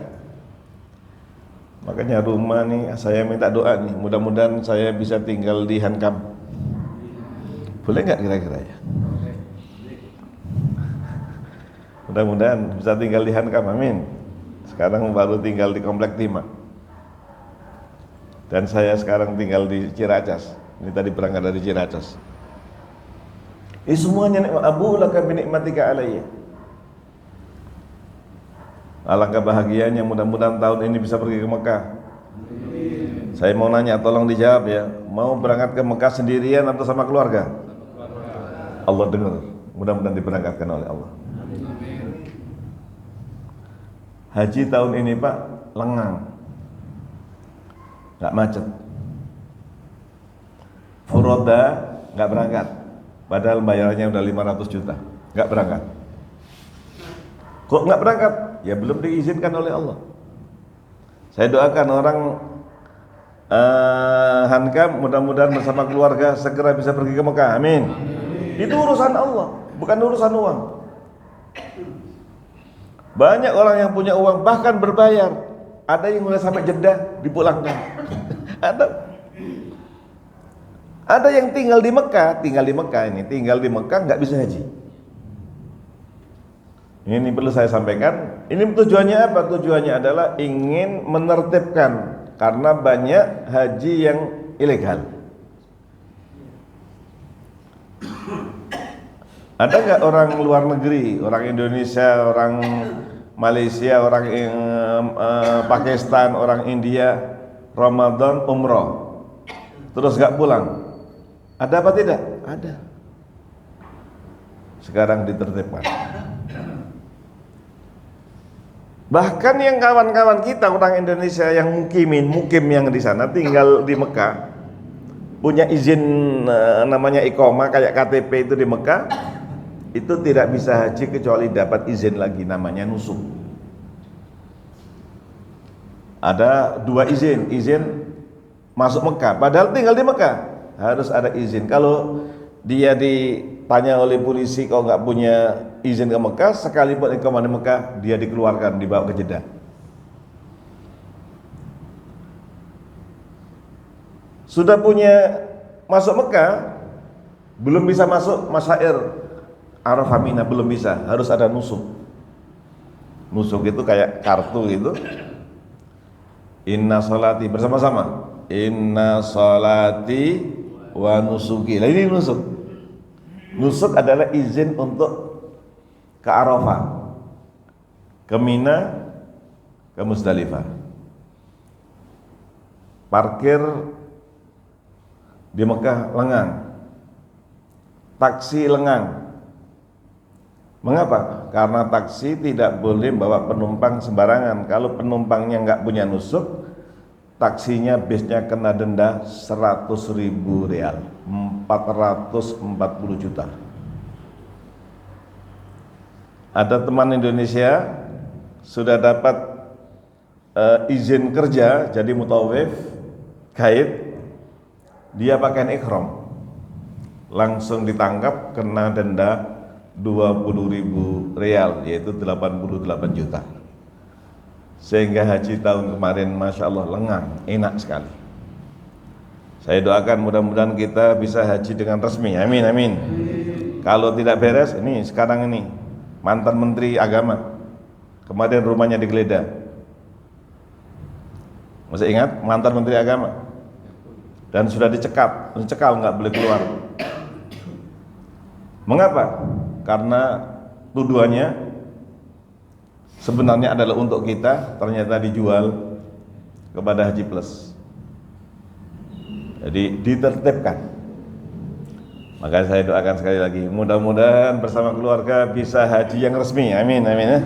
Makanya rumah nih saya minta doa nih, mudah-mudahan saya bisa tinggal di Hankam. Boleh nggak kira-kira ya? Mudah-mudahan bisa tinggal di Hankam, amin. Sekarang baru tinggal di Komplek Timah. Dan saya sekarang tinggal di Ciracas. Ini tadi berangkat dari Ciracas. Ini semuanya nikmat. Abu laka bi nikmatika alayya. Alangkah bahagianya, mudah-mudahan tahun ini bisa pergi ke Mekah. Saya mau nanya, tolong dijawab ya. Mau berangkat ke Mekah sendirian atau sama keluarga? Allah dengar. Mudah-mudahan diberangkatkan oleh Allah. Haji tahun ini Pak, lengang, nggak macet. Furoda nggak berangkat, padahal bayarannya udah 500 juta, nggak berangkat. Kok nggak berangkat? Ya belum diizinkan oleh Allah. Saya doakan orang Hankam mudah-mudahan bersama keluarga segera bisa pergi ke Mekah, amin. Itu urusan Allah, bukan urusan uang. Banyak orang yang punya uang bahkan berbayar. Ada yang mulai sampai Jeddah dipulangkan. Ada yang tinggal di Mekah nggak bisa haji. Ini perlu saya sampaikan. Ini tujuannya apa? Tujuannya adalah ingin menertibkan karena banyak haji yang ilegal. Ada nggak orang luar negeri, orang Indonesia, orang Malaysia, orang Pakistan, orang India, Ramadan umroh, terus nggak pulang? Ada apa tidak? Ada. Sekarang ditertibkan. Bahkan yang kawan-kawan kita orang Indonesia yang mukim yang di sana tinggal di Mekah, punya izin namanya iqamah kayak KTP itu di Mekah, itu tidak bisa haji kecuali dapat izin lagi namanya nusuk. Ada dua izin masuk Mekah, padahal tinggal di Mekah harus ada izin. Kalau dia ditanya oleh polisi kalau nggak punya izin ke Mekah, sekalipun iqamah di Mekah dia dikeluarkan, dibawa ke Jeddah. Sudah punya masuk Mekah, belum bisa masuk Masyair Arafah Mina, belum bisa, harus ada nusuk. Nusuk itu kayak kartu gitu. Inna sholati, bersama-sama. Inna sholati wa nusuki. Nah ini nusuk. Nusuk adalah izin untuk ke Arafah, ke Mina, ke Musdalifah. Parkir di Mekah lengang, taksi lengang. Mengapa? Karena taksi tidak boleh bawa penumpang sembarangan. Kalau penumpangnya nggak punya nusuk, taksinya bisnya kena denda 100.000 rial, 440 juta. Ada teman Indonesia sudah dapat izin kerja jadi mutawif, gaib, dia pakaian ihram, langsung ditangkap kena denda 20.000 rial, yaitu 88 juta. Sehingga haji tahun kemarin Masya Allah lengang, enak sekali. Saya doakan mudah-mudahan kita bisa haji dengan resmi, amin amin. Kalau tidak beres, ini sekarang ini mantan Menteri Agama kemarin rumahnya digeledah. Masih ingat mantan Menteri Agama? Dan sudah dicekal nggak boleh keluar. Mengapa? Karena tuduhannya sebenarnya adalah untuk kita, ternyata dijual kepada Haji Plus. Jadi ditertibkan. Maka saya doakan sekali lagi, mudah-mudahan bersama keluarga bisa haji yang resmi, amin amin ya.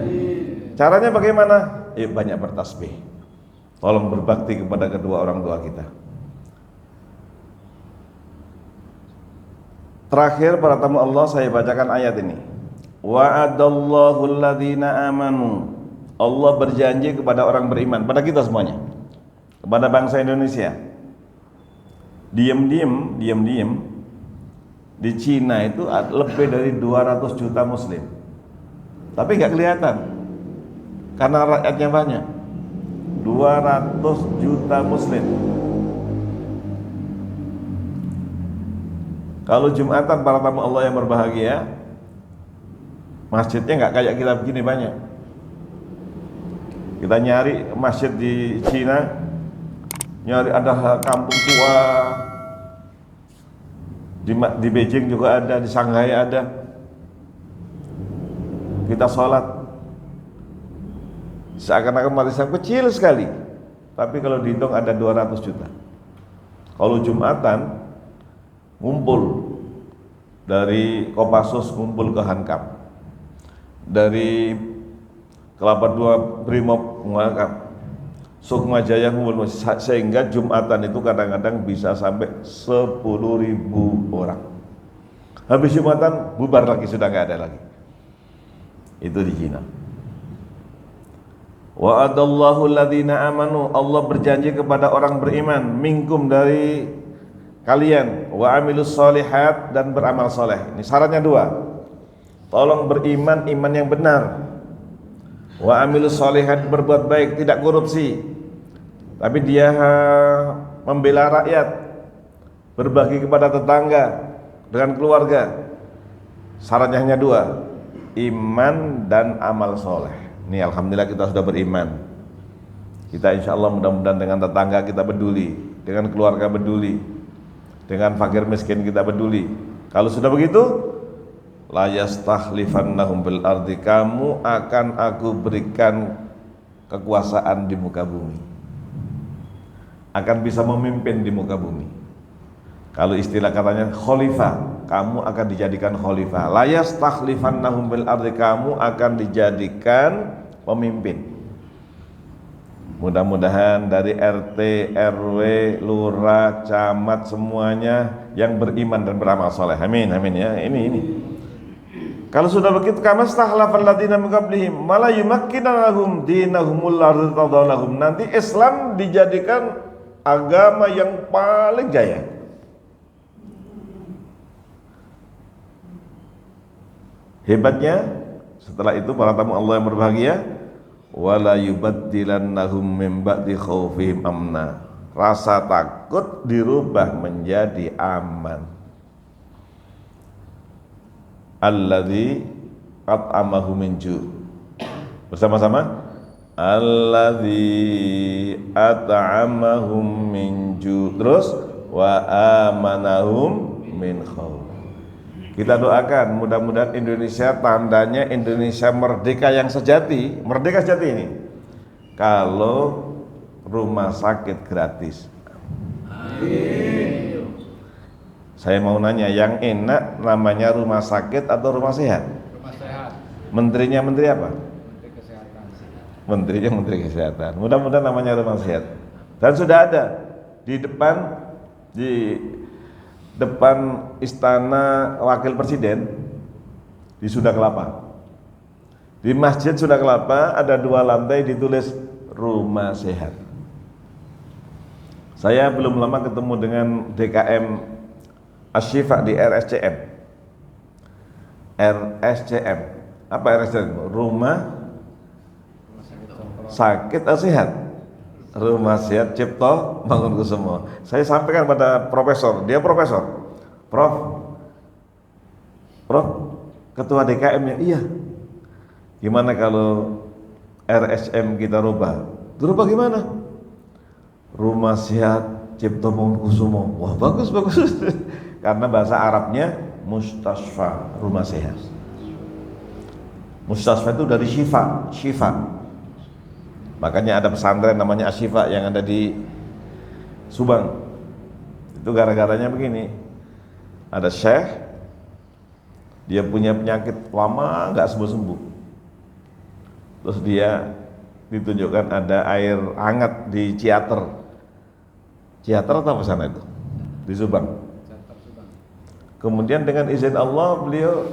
Caranya bagaimana? Banyak bertasbih. Tolong berbakti kepada kedua orang tua kita. Terakhir para tamu Allah, saya bacakan ayat ini. Wa'adallahu alladhina amanu. Allah berjanji kepada orang beriman, pada kita semuanya, kepada bangsa Indonesia. Diam-diam di Cina itu lebih dari 200 juta muslim, tapi nggak kelihatan karena rakyatnya banyak. 200 juta muslim. Kalau Jumatan para tamu Allah yang berbahagia, masjidnya nggak kayak kita begini banyak. Kita nyari masjid di Cina, nyari ada kampung tua, di Beijing juga ada, di Shanghai ada. Kita sholat seakan-akan umat Islam kecil sekali, tapi kalau dihitung ada 200 juta. Kalau Jumatan ngumpul dari Kopassus, ngumpul ke Hankam, dari Kelapa Dua Brimob Hankam, Sukma Jaya ngumpul, sehingga Jumatan itu kadang-kadang bisa sampai 10.000 orang. Habis Jumatan bubar lagi, sudah nggak ada lagi. Itu di Cina. Wa'adallahu alladhina amanu, Allah berjanji kepada orang beriman, minkum dari kalian, wa amilus solihat, dan beramal soleh. Ini syaratnya 2. Tolong beriman, iman yang benar. Wa amilus solihat, berbuat baik, tidak korupsi, tapi dia membela rakyat, berbagi kepada tetangga dengan keluarga. Syaratnya hanya 2, iman dan amal soleh. Ini alhamdulillah kita sudah beriman. Kita insya Allah mudah-mudahan dengan tetangga kita peduli, dengan keluarga peduli, dengan fakir miskin kita peduli. Kalau sudah begitu, la yastakhlifannahum bil ardi, kamu akan aku berikan kekuasaan di muka bumi, akan bisa memimpin di muka bumi. Kalau istilah katanya khalifah, kamu akan dijadikan khalifah. La yastakhlifannahum bil ardi, kamu akan dijadikan pemimpin. Mudah-mudahan dari RT, RW, lurah, camat, semuanya yang beriman dan beramal soleh. Amin, amin ya. Ini. Kalau sudah begitu, kama stakhlafal ladzina min qablihim mala yumakkinana lahum dinahumul ladzi tadallahum. Nanti Islam dijadikan agama yang paling jaya. Hebatnya, setelah itu para tamu Allah yang berbahagia, wala yubaddilannahum min ba'di khaufihim amna. Rasa takut dirubah menjadi aman. Alladzi at'amahum min ju'. Bersama-sama, alladzi at'amahum min ju'. Terus wa amanahum min khauf. Kita doakan mudah-mudahan Indonesia, tandanya Indonesia merdeka yang sejati, merdeka sejati ini, kalau rumah sakit gratis. Amin. Saya mau nanya, yang enak namanya rumah sakit atau rumah sehat? Rumah sehat. Menterinya menteri apa? Menteri Kesehatan. Menterinya menteri kesehatan. Mudah-mudahan namanya rumah sehat. Dan sudah ada di depan istana wakil presiden di Sunda Kelapa, di Masjid Sunda Kelapa ada 2 lantai ditulis rumah sehat. Saya belum lama ketemu dengan DKM Asyifa di RSCM. Apa RSCM? Rumah sakit sehat. Rumah sehat Cipto Mangunkusumo. Saya sampaikan pada profesor, dia profesor. Prof, ketua DKM-nya, iya. Gimana kalau RSM kita rubah? Dirubah gimana? Rumah sehat Cipto Mangunkusumo. Wah, bagus. Karena bahasa Arabnya mustasfa, rumah sehat. Mustasfa itu dari syifa. Makanya ada pesantren namanya Asyifa yang ada di Subang. Itu gara-garanya begini. Ada syekh, dia punya penyakit lama nggak sembuh-sembuh. Terus dia ditunjukkan ada air hangat di Ciater. Ciater atau apa sana itu? Di Subang. Kemudian dengan izin Allah beliau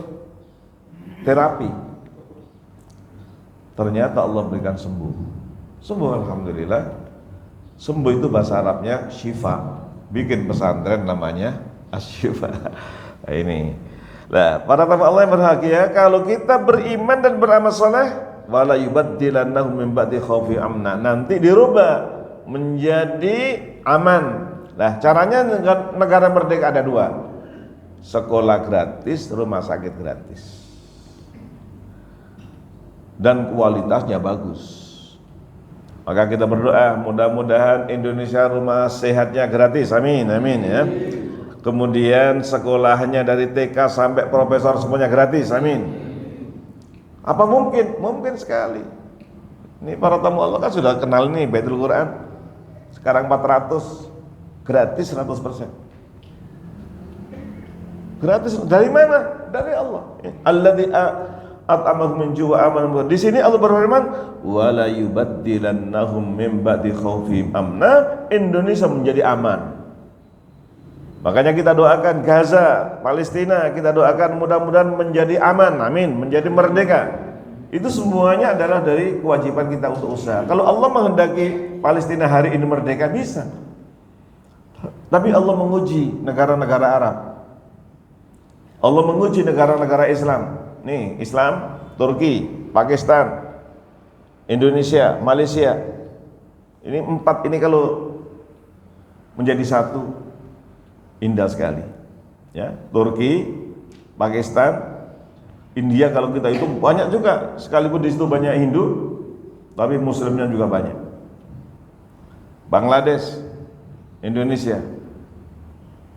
terapi. Ternyata Allah berikan sembuh. Sembuh alhamdulillah. Sembuh itu bahasa Arabnya syifa. Bikin pesantren namanya Asyifa. Nah, ini. Nah, para tamu Allah yang berbahagia, kalau kita beriman dan beramal soleh, wala yubaddilannahum min ba'di khaufi amna. Nanti dirubah menjadi aman. Nah, caranya negara merdeka ada 2. sekolah gratis, rumah sakit gratis, dan kualitasnya bagus. Maka kita berdoa mudah-mudahan Indonesia rumah sehatnya gratis, amin, amin ya. Kemudian sekolahnya dari TK sampai profesor semuanya gratis, amin. Apa mungkin? Mungkin sekali. Ini para tamu Allah kan sudah kenal nih Baitul Quran. Sekarang 400 gratis 100%. Gratis dari mana? Dari Allah. Alladzi at'amahum min ju' wa amanahum. Di sini Allah berfirman, "Wala yubaddilannahum min ba'di khaufihim amna." Indonesia menjadi aman. Makanya kita doakan Gaza, Palestina, kita doakan mudah-mudahan menjadi aman, amin, menjadi merdeka. Itu semuanya adalah dari kewajiban kita untuk usaha. Kalau Allah menghendaki Palestina hari ini merdeka, bisa. Tapi Allah menguji negara-negara Arab. Allah menguji negara-negara Islam. Nih, Islam, Turki, Pakistan, Indonesia, Malaysia. Ini 4 ini kalau menjadi satu, indah sekali, ya. Turki, Pakistan, India kalau kita itu banyak juga, sekalipun di situ banyak Hindu, tapi Muslimnya juga banyak. Bangladesh, Indonesia,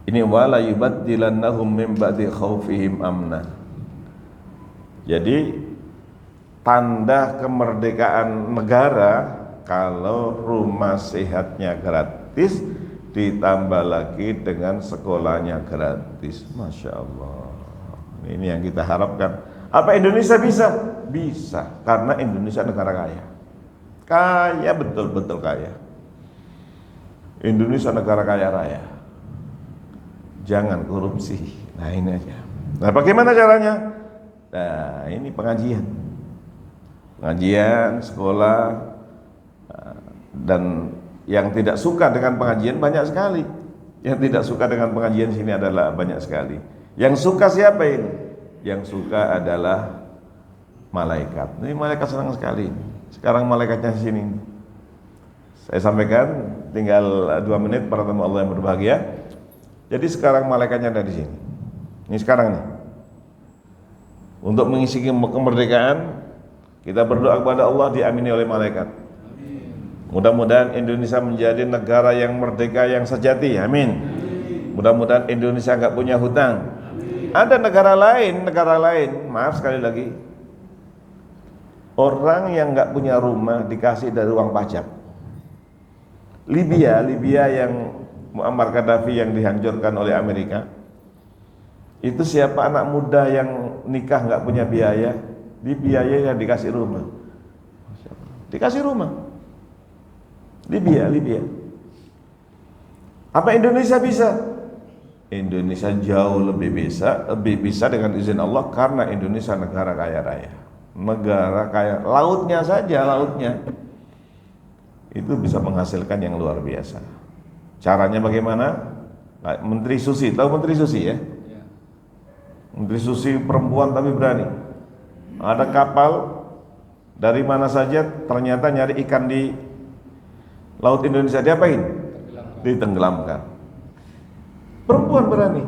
ini wala yubaddilannahum min ba'di khaufihim amna. Jadi tanda kemerdekaan negara kalau rumah sehatnya gratis, ditambah lagi dengan sekolahnya gratis. Masya Allah. Ini yang kita harapkan. Apa Indonesia bisa? Bisa, karena Indonesia negara kaya. Kaya, betul-betul kaya. Indonesia negara kaya raya. Jangan korupsi. Nah ini aja. Nah bagaimana caranya? Nah ini pengajian. Pengajian, sekolah, dan yang tidak suka dengan pengajian banyak sekali. Yang tidak suka dengan pengajian sini adalah banyak sekali. Yang suka siapa ini? Yang suka adalah malaikat. Ini malaikat senang sekali. Sekarang malaikatnya di sini. Saya sampaikan tinggal 2 menit para tamu Allah yang berbahagia. Jadi sekarang malaikatnya ada di sini. Ini sekarang nih. Untuk mengisi kemerdekaan, kita berdoa kepada Allah diamini oleh malaikat. Mudah-mudahan Indonesia menjadi negara yang merdeka yang sejati, amin. Mudah-mudahan Indonesia nggak punya hutang. Ada negara lain, maaf sekali lagi, orang yang nggak punya rumah dikasih dari uang pajak. Libya yang Muammar Gaddafi yang dihancurkan oleh Amerika, itu siapa anak muda yang nikah nggak punya biaya, dibiayai yang dikasih rumah. Dikasih rumah. Libya. Apa Indonesia bisa? Indonesia jauh lebih bisa dengan izin Allah, karena Indonesia negara kaya raya. Negara kaya, lautnya itu bisa menghasilkan yang luar biasa. Caranya bagaimana? Menteri Susi, tahu Menteri Susi ya? Menteri Susi perempuan tapi berani. Ada kapal dari mana saja ternyata nyari ikan di Laut Indonesia, diapain? Ditenggelamkan. Perempuan berani.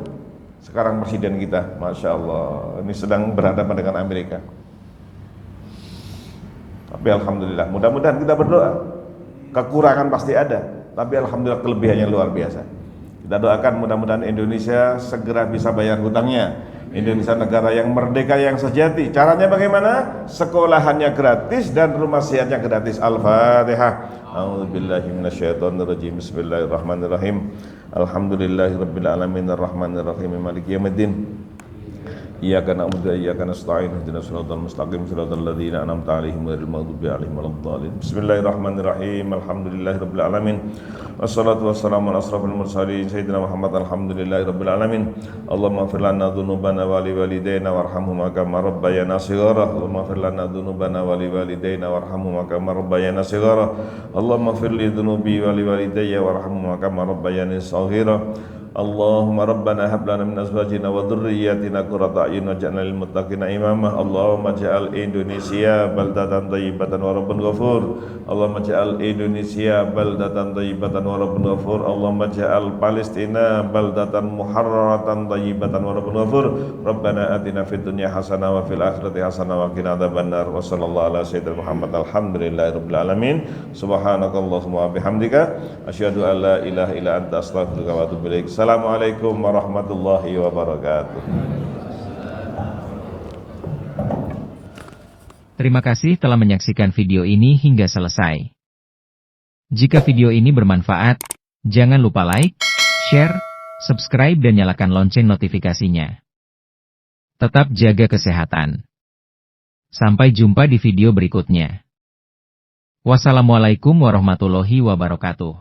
Sekarang presiden kita, Masya Allah, ini sedang berhadapan dengan Amerika. Tapi Alhamdulillah, mudah-mudahan kita berdoa. Kekurangan pasti ada, tapi Alhamdulillah kelebihannya luar biasa. Kita doakan mudah-mudahan Indonesia segera bisa bayar hutangnya. Indonesia negara yang merdeka yang sejati. Caranya bagaimana? Sekolahannya gratis dan rumah sehatnya gratis. Al-Fatihah. A'udzubillahi minasyaitonirrajim. Bismillahirrahmanirrahim. Alhamdulillahirabbil alamin arrahmanirrahim maliki yaumiddin. Iyyaka na'budu wa iyyaka nasta'in ihdinas siratal mustaqim siratal ladzina an'amta 'alaihim ghairil maghdubi 'alaihim waladdallin. Bismillahirrahmanirrahim. Alhamdulillahirabbil alamin. Wassalatu wassalamu ala asrofil mursalin sayyidina Muhammad. Alhamdulillahirabbil alamin. Allahumma ighfir lana dzunubana wa liwalidayna warhamhuma kama rabbayana shighara. Allahumma ighfir lana dzunubana wa liwalidayna warhamhuma kama rabbayana shighara. Allahumma ighfir li dzunubi wa liwalidayya warhamhuma kama rabbayani shaghira. Allahumma rabbana hab lana min azwajina wa dhurriyyatina qurrata a'yun waj'alna lil muttaqina imama. Allahumma ja'al Indonesia baldatan thayyibatan wa rabbun ghafur. Allahumma ja'al Indonesia baldatan thayyibatan wa rabbun ghafur. Allahumma ja'al Palestina baldatan muharraratan thayyibatan wa rabbun ghafur. Rabbana atina fid dunya hasanah wa fil akhirati hasanah wa qina adzabannar. Wa sallallahu ala sayyidina Muhammad alhamdulillahirabbil alamin. Subhanakallahumma wa bihamdika asyhadu an la ilaha illa anta astaghfiruka wa atubu ilaik. Assalamualaikum warahmatullahi wabarakatuh. Terima kasih telah menyaksikan video ini hingga selesai. Jika video ini bermanfaat, jangan lupa like, share, subscribe dan nyalakan lonceng notifikasinya. Tetap jaga kesehatan. Sampai jumpa di video berikutnya. Wassalamualaikum warahmatullahi wabarakatuh.